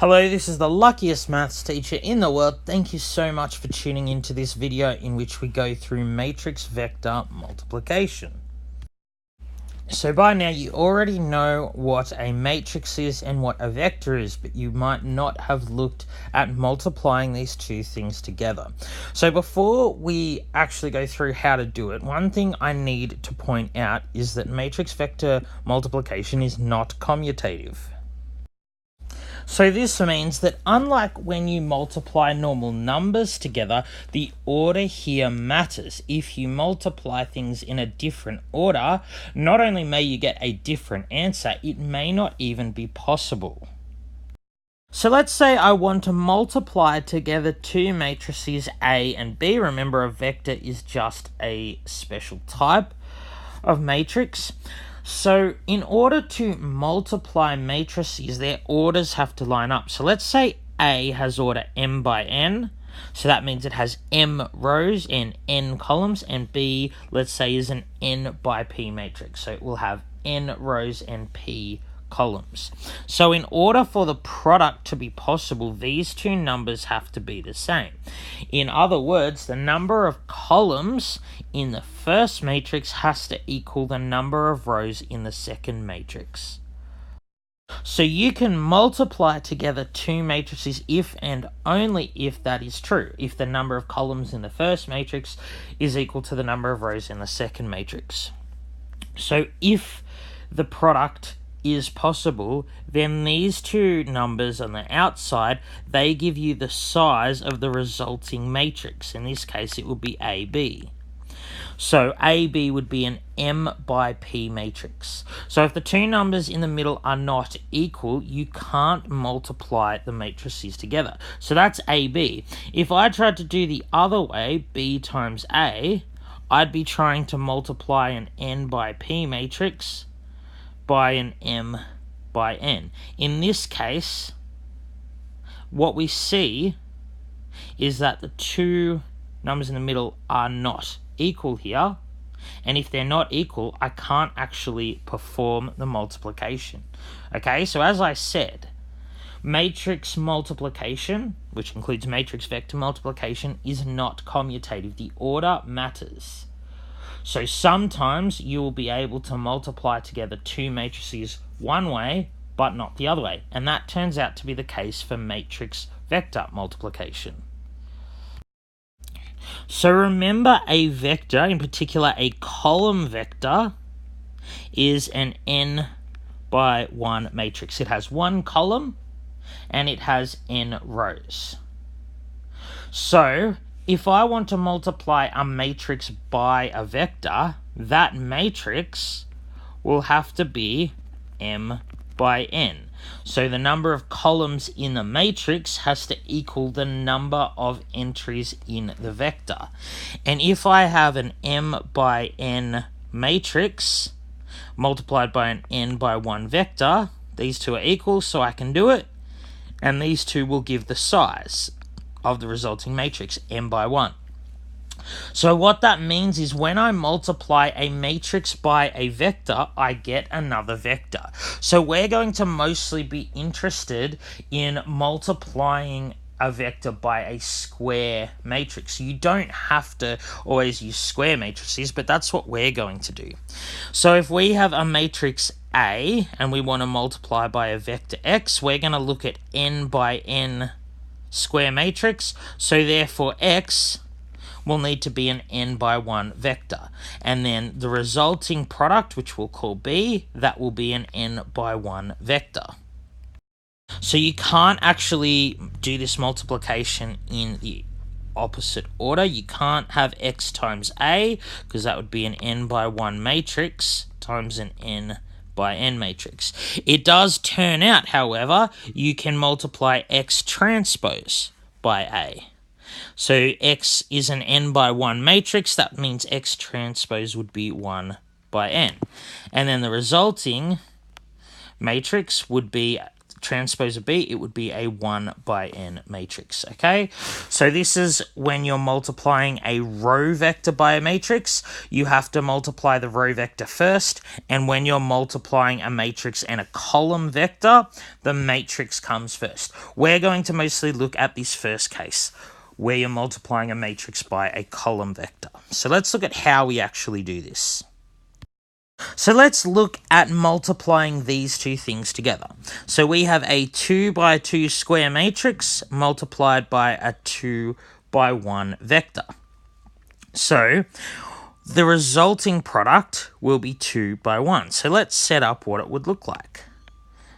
Hello, this is the luckiest maths teacher in the world. Thank you so much for tuning into this video in which we go through matrix vector multiplication. So by now you already know what a matrix is and what a vector is, but you might not have looked at multiplying these two things together. So before we actually go through how to do it, one thing I need to point out is that matrix vector multiplication is not commutative. So this means that unlike when you multiply normal numbers together, the order here matters. If you multiply things in a different order, not only may you get a different answer, it may not even be possible. So let's say I want to multiply together two matrices A and B. Remember, a vector is just a special type of matrix. So in order to multiply matrices, their orders have to line up. So let's say A has order m by n. So that means it has m rows and n columns, and B, let's say, is an n by p matrix. So it will have n rows and p columns. So in order for the product to be possible, these two numbers have to be the same. In other words, the number of columns in the first matrix has to equal the number of rows in the second matrix. So you can multiply together two matrices if and only if that is true, if the number of columns in the first matrix is equal to the number of rows in the second matrix. So if the product is possible, then these two numbers on the outside, they give you the size of the resulting matrix. In this case, it would be AB. So AB would be an m by p matrix. So if the two numbers in the middle are not equal, you can't multiply the matrices together. So that's AB. If I tried to do the other way, B times A, I'd be trying to multiply an n by p matrix by an m by n. In this case, what we see is that the two numbers in the middle are not equal here, and if they're not equal, I can't actually perform the multiplication. Okay, so as I said, matrix multiplication, which includes matrix vector multiplication, is not commutative. The order matters. So sometimes you will be able to multiply together two matrices one way, but not the other way. And that turns out to be the case for matrix vector multiplication. So remember, a vector, in particular a column vector, is an n by 1 matrix. It has one column and it has n rows. So if I want to multiply a matrix by a vector, that matrix will have to be m by n. So the number of columns in the matrix has to equal the number of entries in the vector. And if I have an m by n matrix multiplied by an n by 1 vector, these two are equal, so I can do it. And these two will give the size of the resulting matrix, m by 1. So what that means is when I multiply a matrix by a vector, I get another vector. So we're going to mostly be interested in multiplying a vector by a square matrix. You don't have to always use square matrices, but that's what we're going to do. So if we have a matrix A and we want to multiply by a vector x, we're going to look at n by n square matrix, so therefore x will need to be an n by 1 vector, and then the resulting product, which we'll call B, that will be an n by 1 vector. So you can't actually do this multiplication in the opposite order. You can't have x times A, because that would be an n by 1 matrix times an n by n matrix. It does turn out, however, you can multiply x transpose by A. So x is an n by 1 matrix, that means x transpose would be 1 by n. And then the resulting matrix would be transpose of B, it would be a 1 by n matrix, okay? So this is when you're multiplying a row vector by a matrix, you have to multiply the row vector first, and when you're multiplying a matrix and a column vector, the matrix comes first. We're going to mostly look at this first case, where you're multiplying a matrix by a column vector. So let's look at how we actually do this. So let's look at multiplying these two things together. So we have a 2 by 2 square matrix multiplied by a 2 by 1 vector. So the resulting product will be 2 by 1. So let's set up what it would look like.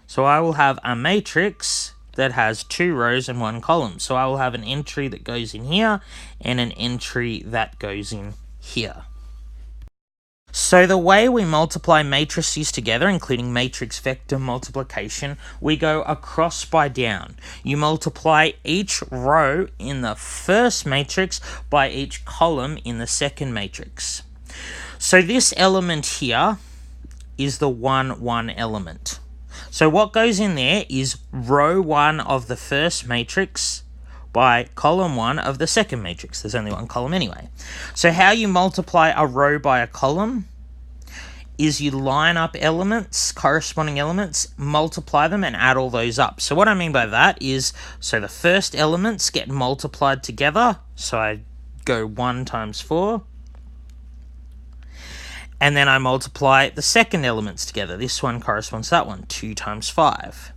So I will have a matrix that has 2 rows and 1 column. So I will have an entry that goes in here and an entry that goes in here. So the way we multiply matrices together, including matrix vector multiplication, we go across by down. You multiply each row in the first matrix by each column in the second matrix. So this element here is the 1, 1 element. So what goes in there is row 1 of the first matrix by column 1 of the second matrix. There's only one column anyway. So how you multiply a row by a column is you line up elements, corresponding elements, multiply them and add all those up. So what I mean by that is, so the first elements get multiplied together. So I go 1 times 4. And then I multiply the second elements together. This one corresponds to that one, 2 times 5.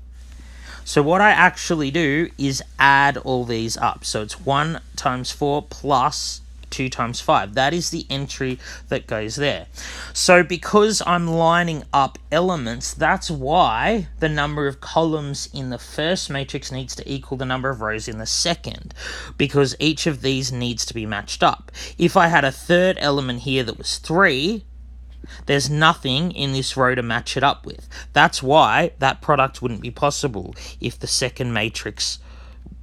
So what I actually do is add all these up. So it's 1 times 4 plus 2 times 5. That is the entry that goes there. So because I'm lining up elements, that's why the number of columns in the first matrix needs to equal the number of rows in the second, because each of these needs to be matched up. If I had a third element here that was 3, there's nothing in this row to match it up with. That's why that product wouldn't be possible if the second matrix,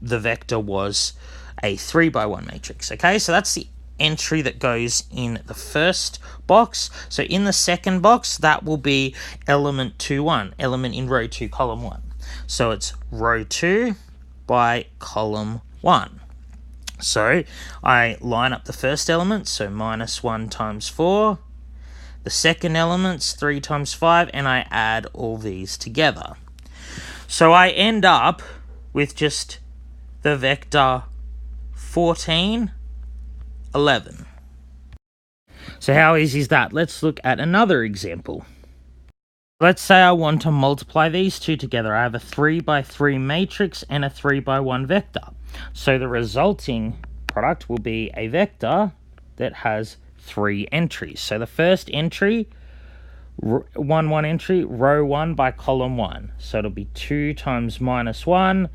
the vector, was a 3 by 1 matrix. Okay, so that's the entry that goes in the first box. So in the second box, that will be element 2, 1, element in row 2, column 1. So it's row 2 by column 1. So I line up the first element, so minus 1 times 4. The second element's 3 times 5, and I add all these together. So I end up with just the vector 14, 11. So how easy is that? Let's look at another example. Let's say I want to multiply these two together. I have a 3 by 3 matrix and a 3 by 1 vector. So the resulting product will be a vector that has 3 entries. So the first entry, 1, 1 entry, row 1 by column 1. So it'll be 2 times minus 1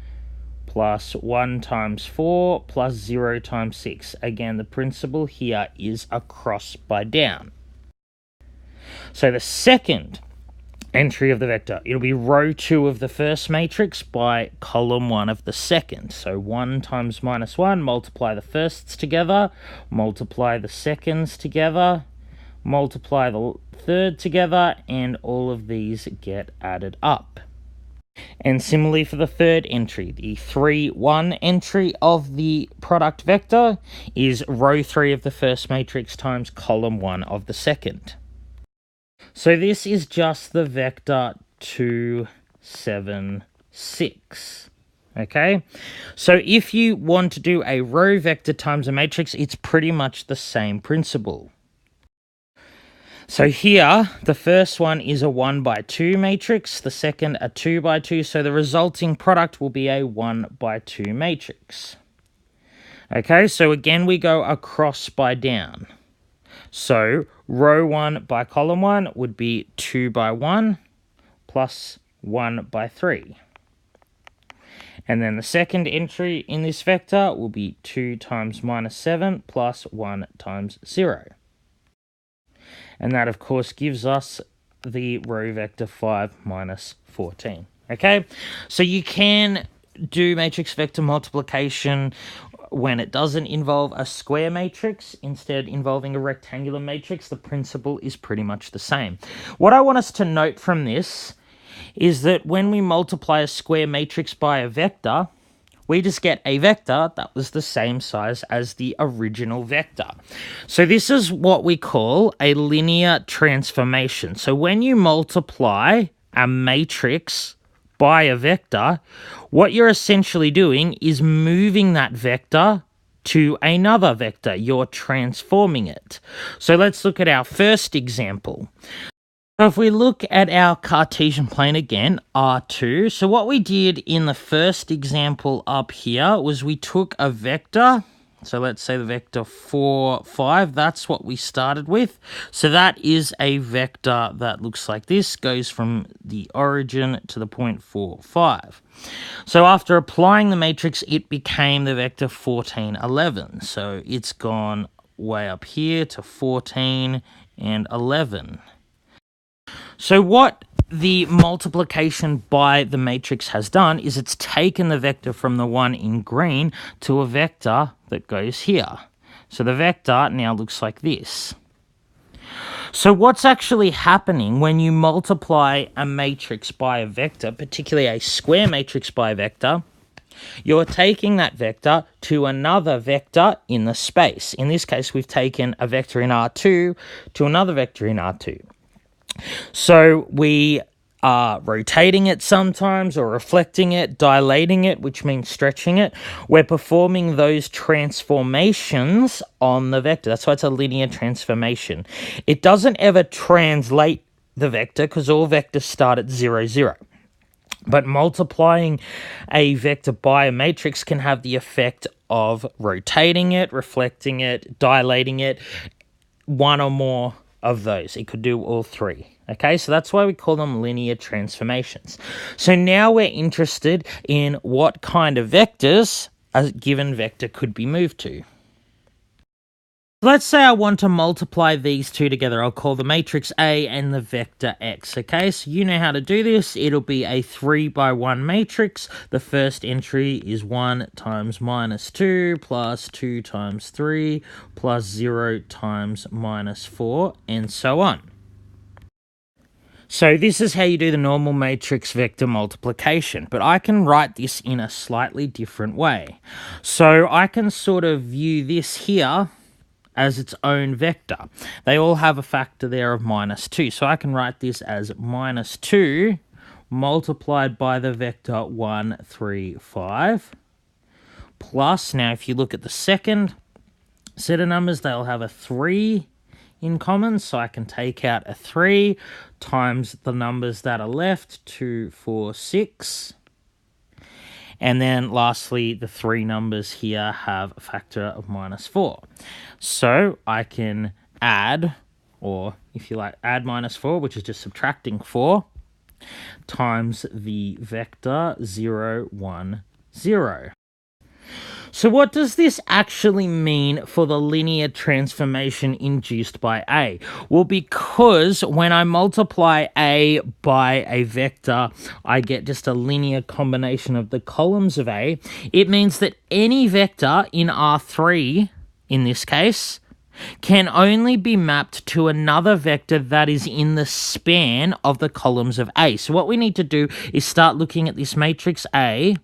plus 1 times 4 plus 0 times 6. Again, the principle here is across by down. So the second entry of the vector, it'll be row 2 of the first matrix by column 1 of the second. So 1 times minus 1, multiply the firsts together, multiply the seconds together, multiply the third together, and all of these get added up. And similarly for the third entry, the 3, 1 entry of the product vector is row 3 of the first matrix times column 1 of the second. So this is just the vector 2, 7, 6. Okay, so if you want to do a row vector times a matrix, it's pretty much the same principle. So here, the first one is a 1 by 2 matrix, the second a 2 by 2, so the resulting product will be a 1 by 2 matrix. Okay, so again we go across by down. So row 1 by column 1 would be 2 by 1 plus 1 by 3. And then the second entry in this vector will be 2 times minus 7 plus 1 times 0. And that, of course, gives us the row vector 5 minus 14. Okay, so you can do matrix vector multiplication when it doesn't involve a square matrix, instead involving a rectangular matrix. The principle is pretty much the same. What I want us to note from this is that when we multiply a square matrix by a vector, we just get a vector that was the same size as the original vector. So this is what we call a linear transformation. So when you multiply a matrix by a vector, what you're essentially doing is moving that vector to another vector. You're transforming it. So let's look at our first example. So if we look at our Cartesian plane again, R2, so what we did in the first example up here was we took a vector, so let's say the vector 4, 5, that's what we started with. So that is a vector that looks like this, goes from the origin to the point 4, 5. So after applying the matrix, it became the vector 14, 11. So it's gone way up here to 14 and 11. So what the multiplication by the matrix has done is it's taken the vector from the one in green to a vector that goes here. So the vector now looks like this. So what's actually happening when you multiply a matrix by a vector, particularly a square matrix by a vector, you're taking that vector to another vector in the space. In this case, we've taken a vector in R2 to another vector in R2. So we are rotating it sometimes, or reflecting it, dilating it, which means stretching it. We're performing those transformations on the vector. That's why it's a linear transformation. It doesn't ever translate the vector because all vectors start at 0, 0. But multiplying a vector by a matrix can have the effect of rotating it, reflecting it, dilating it, one or more of those. It could do all three. Okay, so that's why we call them linear transformations. So now we're interested in what kind of vectors a given vector could be moved to. Let's say I want to multiply these two together. I'll call the matrix A and the vector X. Okay, so you know how to do this. It'll be a 3 by 1 matrix. The first entry is 1 times minus 2 plus 2 times 3 plus 0 times minus 4, and so on. So this is how you do the normal matrix vector multiplication, but I can write this in a slightly different way. So I can sort of view this here as its own vector. They all have a factor there of minus 2. So I can write this as minus 2 multiplied by the vector 1, 3, 5 plus, now if you look at the second set of numbers, they'll have a 3 in common. So I can take out a 3 times the numbers that are left, 2, 4, 6. And then lastly, the 3 numbers here have a factor of minus 4. So I can add, or if you like, add minus 4, which is just subtracting 4, times the vector 0, 1, 0. So what does this actually mean for the linear transformation induced by A? Well, because when I multiply A by a vector, I get just a linear combination of the columns of A. It means that any vector in R3, in this case, can only be mapped to another vector that is in the span of the columns of A. So what we need to do is start looking at this matrix A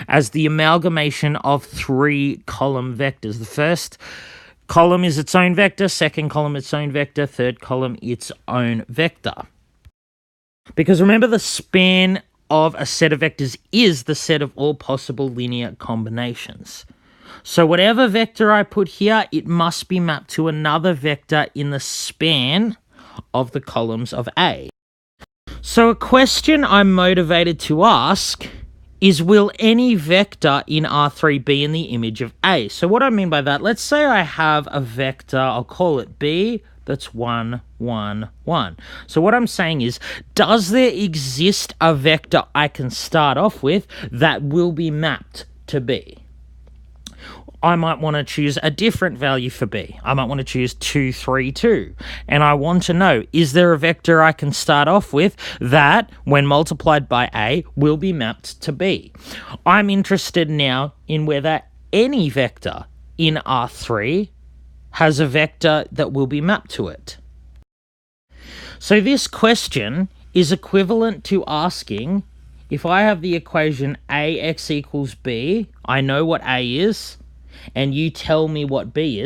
as the amalgamation of 3 column vectors. The first column is its own vector, second column its own vector, third column its own vector. Because remember, the span of a set of vectors is the set of all possible linear combinations. So whatever vector I put here, it must be mapped to another vector in the span of the columns of A. So a question I'm motivated to ask is, will any vector in R3 be in the image of A? So what I mean by that, let's say I have a vector, I'll call it B, that's 1, 1, 1. So what I'm saying is, does there exist a vector I can start off with that will be mapped to B? I might want to choose a different value for B. I might want to choose 2, 3, 2. And I want to know, is there a vector I can start off with that, when multiplied by A, will be mapped to B? I'm interested now in whether any vector in R3 has a vector that will be mapped to it. So this question is equivalent to asking, if I have the equation ax equals b, I know what a is, and you tell me what b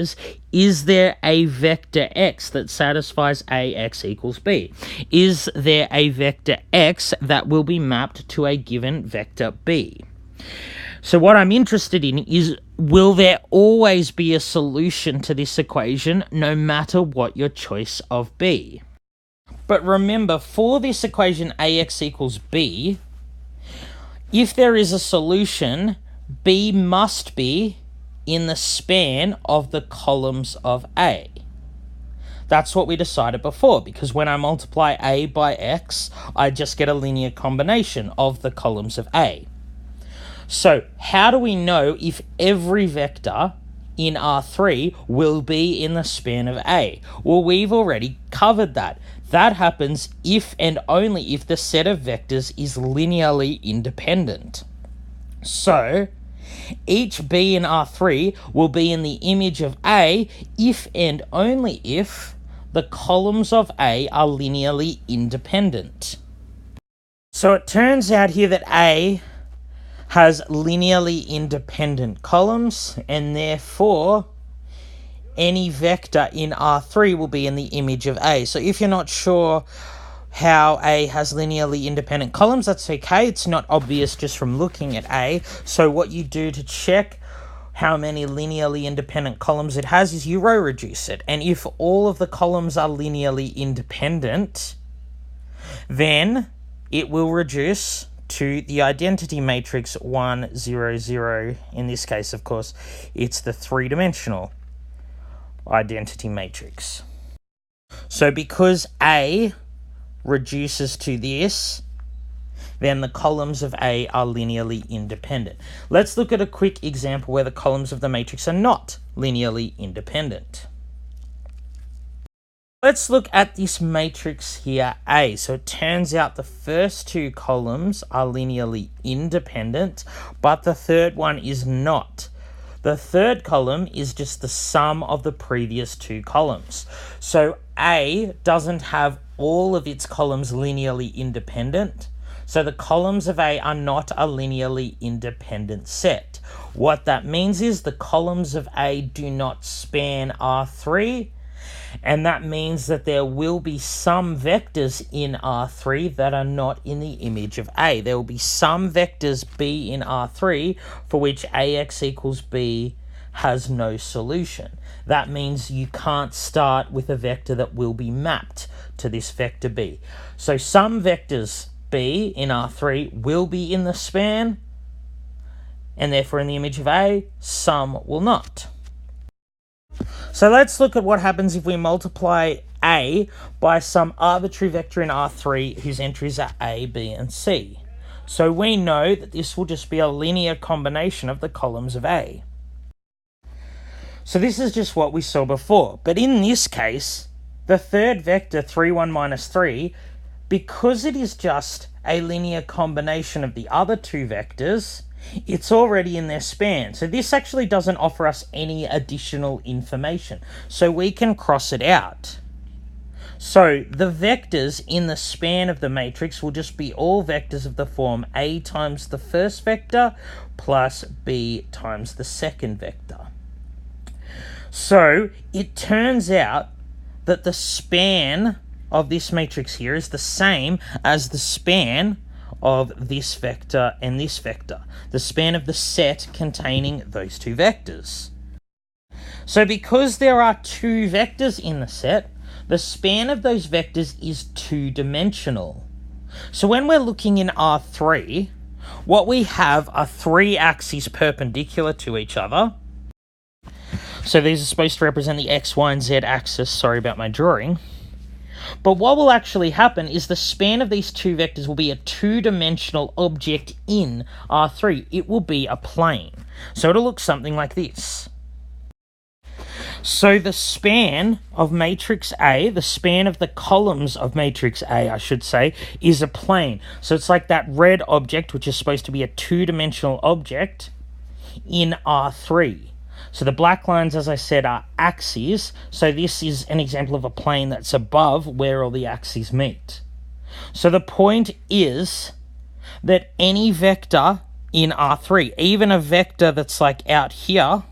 is there a vector x that satisfies ax equals b? Is there a vector x that will be mapped to a given vector b? So what I'm interested in is, will there always be a solution to this equation no matter what your choice of be? But remember, for this equation ax equals b, if there is a solution, b must be in the span of the columns of A. That's what we decided before, because when I multiply A by X, I just get a linear combination of the columns of A. So how do we know if every vector in R3 will be in the span of A? Well, we've already covered that. That happens if and only if the set of vectors is linearly independent. So each b in R3 will be in the image of A if and only if the columns of A are linearly independent. So it turns out here that A has linearly independent columns, and therefore any vector in R3 will be in the image of A. So if you're not sure how A has linearly independent columns, that's okay. It's not obvious just from looking at A. So what you do to check how many linearly independent columns it has is you row reduce it. And if all of the columns are linearly independent, then it will reduce to the identity matrix 1, 0, 0. In this case, of course, it's the three-dimensional identity matrix. So because A reduces to this, then the columns of A are linearly independent. Let's look at a quick example where the columns of the matrix are not linearly independent. Let's look at this matrix here, A. So it turns out the first two columns are linearly independent, but the third one is not. The third column is just the sum of the previous two columns. So A doesn't have all of its columns linearly independent. So the columns of A are not a linearly independent set. What that means is the columns of A do not span R3, and that means that there will be some vectors in R3 that are not in the image of A. There will be some vectors B in R3 for which AX equals B has no solution. That means you can't start with a vector that will be mapped to this vector B. So some vectors B in R3 will be in the span, and therefore in the image of A, some will not. So let's look at what happens if we multiply A by some arbitrary vector in R3 whose entries are A, B, and C. So we know that this will just be a linear combination of the columns of A. So this is just what we saw before. But in this case, the third vector, 3, 1, minus 3, because it is just a linear combination of the other two vectors, it's already in their span. So this actually doesn't offer us any additional information. So we can cross it out. So the vectors in the span of the matrix will just be all vectors of the form A times the first vector plus B times the second vector. So it turns out that the span of this matrix here is the same as the span of this vector and this vector, the span of the set containing those two vectors. So because there are two vectors in the set, the span of those vectors is two-dimensional. So when we're looking in R3, what we have are three axes perpendicular to each other. So these are supposed to represent the X, Y, and Z axis. Sorry about my drawing. But what will actually happen is the span of these two vectors will be a two-dimensional object in R3. It will be a plane. So it'll look something like this. So the span of matrix A, the span of the columns of matrix A, I should say, is a plane. So it's like that red object, which is supposed to be a two-dimensional object in R3. So the black lines, as I said, are axes. So this is an example of a plane that's above where all the axes meet. So the point is that any vector in R3, even a vector that's like out here,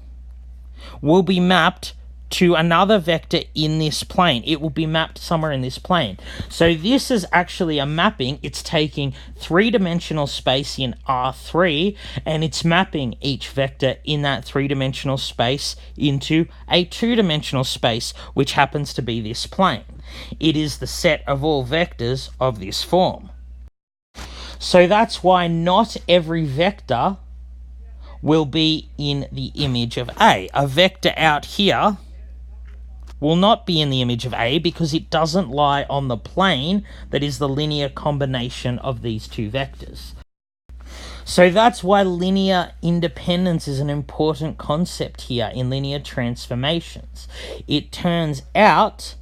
will be mapped to another vector in this plane. It will be mapped somewhere in this plane. So this is actually a mapping. It's taking three-dimensional space in R3 and it's mapping each vector in that three-dimensional space into a two-dimensional space, which happens to be this plane. It is the set of all vectors of this form. So that's why not every vector will be in the image of A. A vector out here will not be in the image of A because it doesn't lie on the plane that is the linear combination of these two vectors. So that's why linear independence is an important concept here in linear transformations. It turns out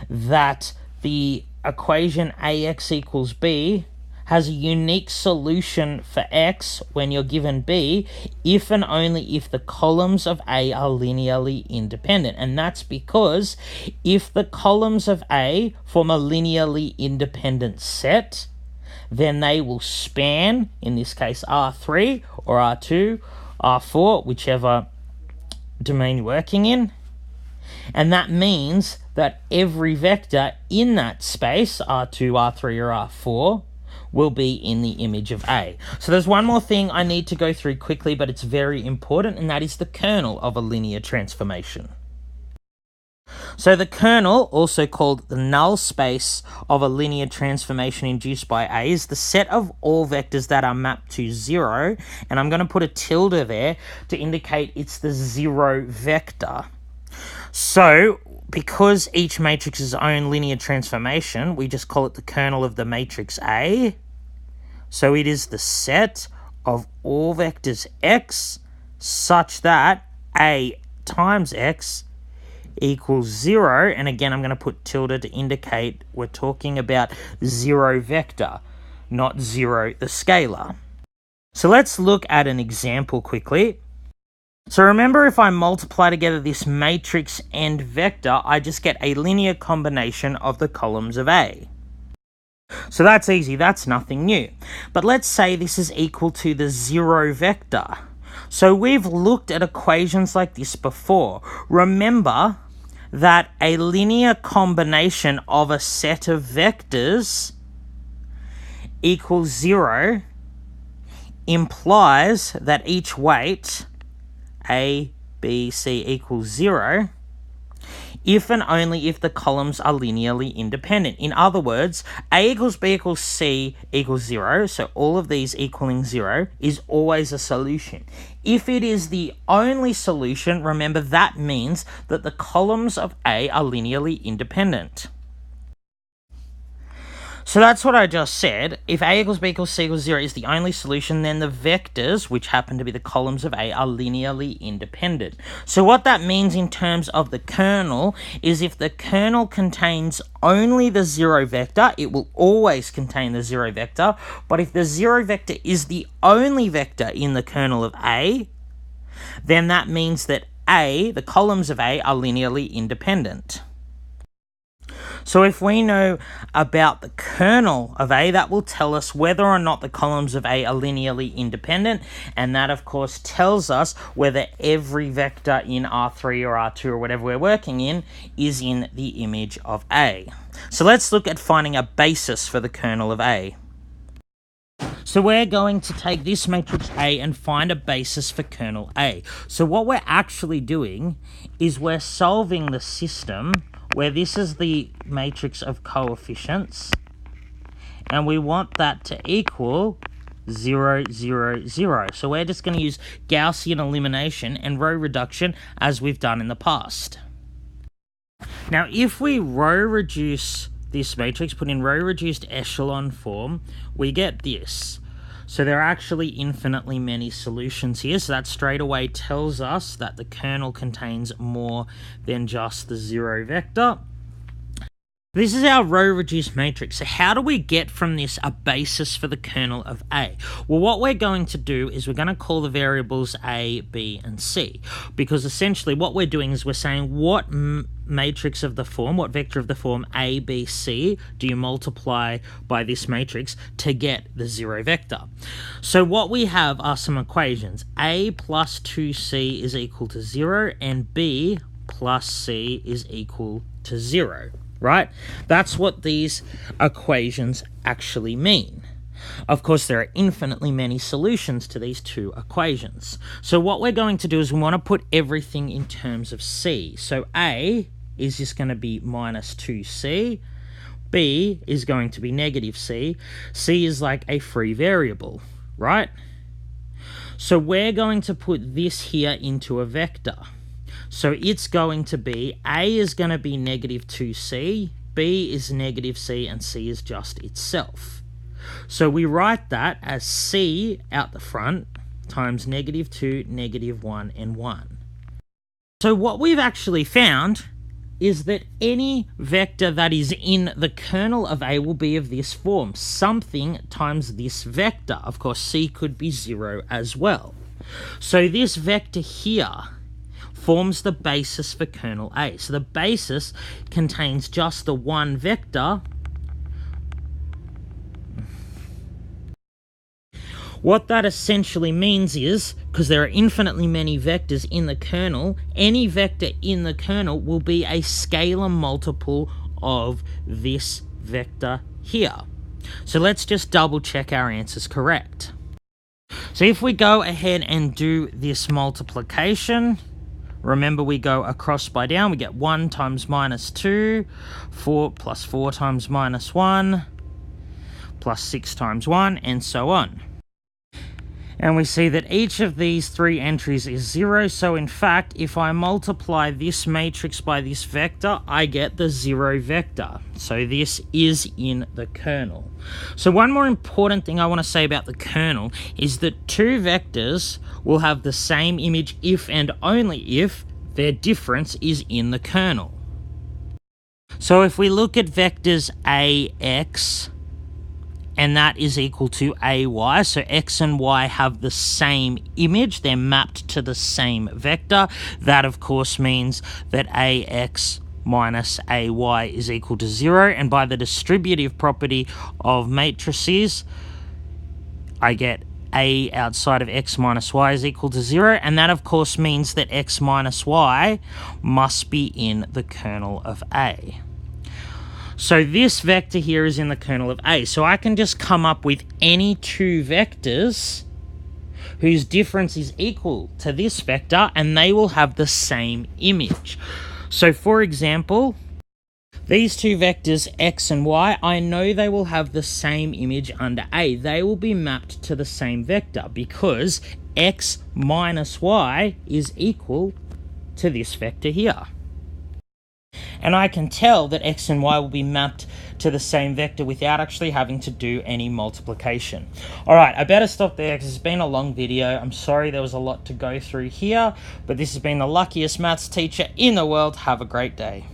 that the equation AX equals B has a unique solution for X when you're given B if and only if the columns of A are linearly independent. And that's because if the columns of A form a linearly independent set, then they will span, in this case, R3 or R2, R4, whichever domain you're working in. And that means that every vector in that space, R2, R3, or R4, will be in the image of A. So there's one more thing I need to go through quickly, but it's very important, and that is the kernel of a linear transformation. So the kernel, also called the null space of a linear transformation induced by A, is the set of all vectors that are mapped to 0, and I'm going to put a tilde there to indicate it's the 0 vector. So because each matrix is its own linear transformation, we just call it the kernel of the matrix A. So it is the set of all vectors X such that A times X equals 0. And again, I'm going to put tilde to indicate we're talking about 0 vector, not 0 the scalar. So let's look at an example quickly. So remember, if I multiply together this matrix and vector, I just get a linear combination of the columns of A. So that's easy, that's nothing new. But let's say this is equal to the 0 vector. So we've looked at equations like this before. Remember that a linear combination of a set of vectors equals 0 implies that each weight A, B, C equals 0 if and only if the columns are linearly independent. In other words, A equals B equals C equals 0, so all of these equaling 0 is always a solution. If it is the only solution, remember that means that the columns of A are linearly independent. So that's what I just said. If A equals B equals C equals 0 is the only solution, then the vectors, which happen to be the columns of A, are linearly independent. So what that means in terms of the kernel is if the kernel contains only the 0 vector, it will always contain the 0 vector. But if the 0 vector is the only vector in the kernel of A, then that means that A, the columns of A, are linearly independent. So if we know about the kernel of A, that will tell us whether or not the columns of A are linearly independent, and that of course tells us whether every vector in R3 or R2 or whatever we're working in is in the image of A. So let's look at finding a basis for the kernel of A. So we're going to take this matrix A and find a basis for kernel A. So what we're actually doing is we're solving the system where this is the matrix of coefficients, and we want that to equal 0, 0, 0. So we're just going to use Gaussian elimination and row reduction as we've done in the past. Now, if we row reduce this matrix, put in row reduced echelon form, we get this. So there are actually infinitely many solutions here, so that straight away tells us that the kernel contains more than just the 0 vector. This is our row-reduced matrix. So how do we get from this a basis for the kernel of A? Well, what we're going to do is we're going to call the variables A, B, and C, because essentially what we're doing is we're saying what matrix of the form, what vector of the form A, B, C do you multiply by this matrix to get the 0 vector? So what we have are some equations. A plus 2C is equal to 0, and B plus C is equal to 0. Right? That's what these equations actually mean. Of course, there are infinitely many solutions to these two equations. So what we're going to do is we want to put everything in terms of C. So A is just going to be minus 2C. B is going to be negative C. C is like a free variable, right? So we're going to put this here into a vector. So it's going to be, A is going to be negative 2C, B is negative C, and C is just itself. So we write that as C out the front times negative 2, negative 1, and 1. So what we've actually found is that any vector that is in the kernel of A will be of this form, something times this vector. Of course, C could be 0 as well. So this vector here forms the basis for kernel A. So the basis contains just the one vector. What that essentially means is, because there are infinitely many vectors in the kernel, any vector in the kernel will be a scalar multiple of this vector here. So let's just double check our answer's correct. So if we go ahead and do this multiplication, remember we go across by down, we get 1 times minus 2, 4 plus 4 times minus 1, plus 6 times 1, and so on. And we see that each of these three entries is 0, so in fact, if I multiply this matrix by this vector, I get the 0 vector. So this is in the kernel. So one more important thing I want to say about the kernel is that two vectors will have the same image if and only if their difference is in the kernel. So if we look at vectors AX, and that is equal to AY, so X and Y have the same image, they're mapped to the same vector. That of course means that AX minus AY is equal to 0, and by the distributive property of matrices, I get A outside of X minus Y is equal to 0, and that of course means that X minus Y must be in the kernel of A. So this vector here is in the kernel of A. So I can just come up with any two vectors whose difference is equal to this vector, and they will have the same image. So for example, these two vectors X and Y, I know they will have the same image under A. They will be mapped to the same vector because X minus Y is equal to this vector here. And I can tell that X and Y will be mapped to the same vector without actually having to do any multiplication. Alright, I better stop there because it's been a long video. I'm sorry there was a lot to go through here, but this has been the luckiest maths teacher in the world. Have a great day.